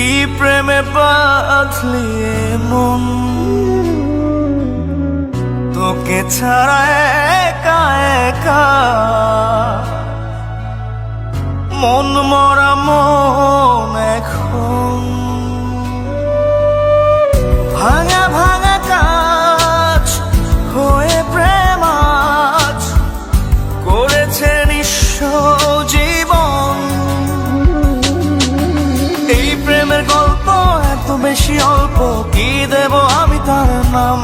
কি প্রেমে বাঁধলি মন, তোকে ছাড়া একা একা মন মরা মন এখন ভাঙা ভাঙা কাজ হয়ে প্রেম আজ করেছে নিঃস্ব জীবন। এই প্রেমের গল্প এত বেশি অল্প, কি দেব আমি তার নাম?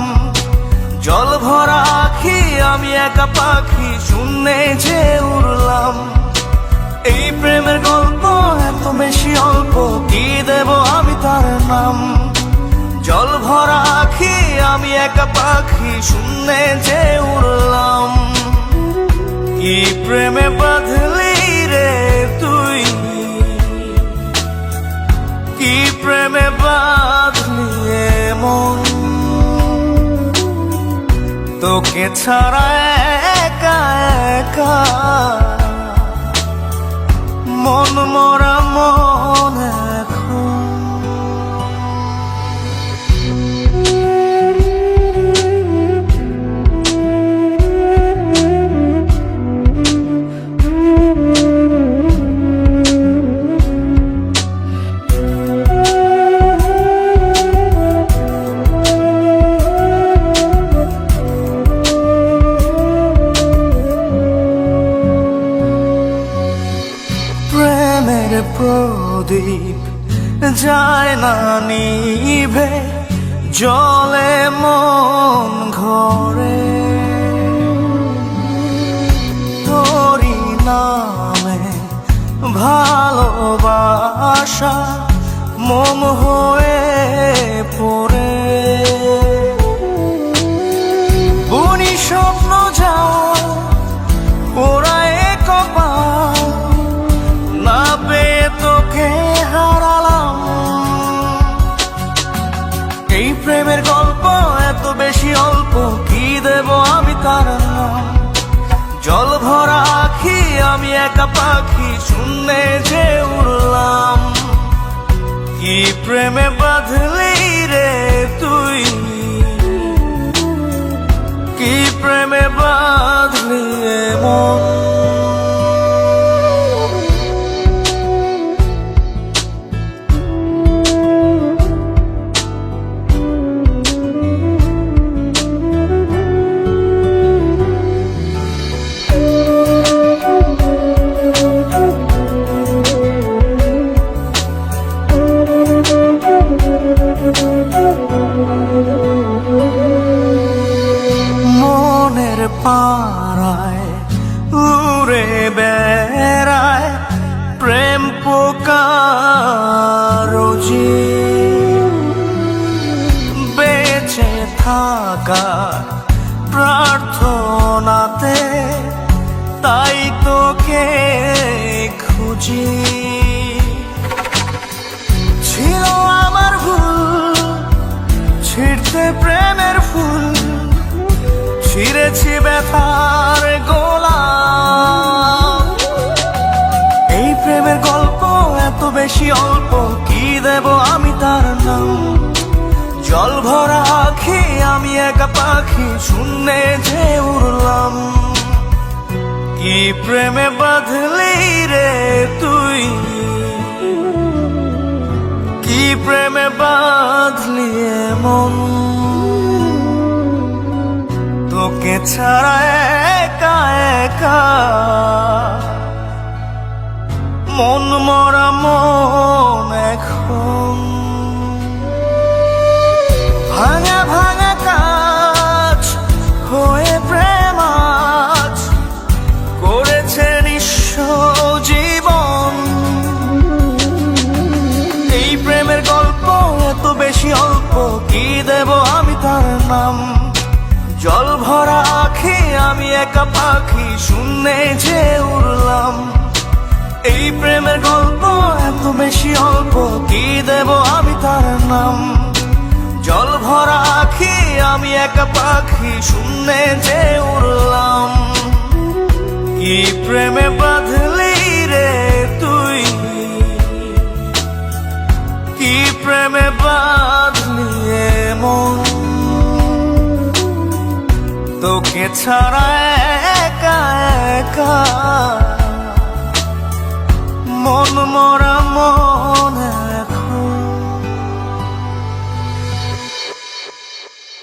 জল ভরা আখি আমি একা পাখি, শূন্যে যে উড়লাম। এই প্রেমের গল্প এত বেশি অল্প, কি দেব আমি তার নাম? জল ভরা আখি আমি একা পাখি, শূন্যে যে উড়লাম। কি প্রেমে বাঁধলি রে তুই, কি প্রেমে বাঁধলি মন, তোকে ছাড়া একা একা মন মরা মন এখন। প্রেমের প্রদীপ যায় না নিভে, জলে মন ঘরে। তোরি নামে ভালোবাসা মম হয়ে পড়ে। বুনি স্বপ্ন যাও ওরায় কপাল, না পেয়ে তোকে হারালাম। এই প্রেমের গল্প এত বেশি অল্প, কি দেব আমি তার নাম? জল ভরা আখি আমি একা পাখি, শূন্যে যে উড়লাম। কি প্রেমে বাঁধলি রে তুই, কি প্রেমে বাঁধলি মন। মনের পাড়ায় উড়ে বেড়ায় প্রেম পোকা রোজি। বেঁচে থাকার প্রার্থনাতে তাই তোকে খুঁজি। ছিল আমার ভুল ছিঁড়তে প্রেমের ফুল, ছিঁড়েছি ব্যথার গোলাপ। এই প্রেমের গল্প এত বেশি অল্প, কি দেব আমি তার নাম? জল ভরা আখি আমি একা পাখি, শূন্যে যে উড়লাম। কি প্রেমে বাঁধলি রে তুই, কি প্রেমে বাঁধলি মন, তোকে ছাড়া একা একা মন মরা মন এখন। ভাঙা ভাঙা কাজ হয়ে প্রেম আজ করেছে নিঃস্ব জীবন। এই প্রেমের গল্প এত বেশি অল্প, কি দেব আমি তার নাম? জল ভরা আখি আমি একা পাখি, শূন্যে যে উড়লাম। এই প্রেমের গল্প এত বেশি অল্প, কি দেব আমি তার নাম? জল ভরা আখি আমি একা পাখি, শূন্যে যে উড়লাম। কি প্রেমে বাঁধলি রে তুই, কি প্রেমে বাঁধলি মন, তোকে ছাড়া একা একা মন মরা মনে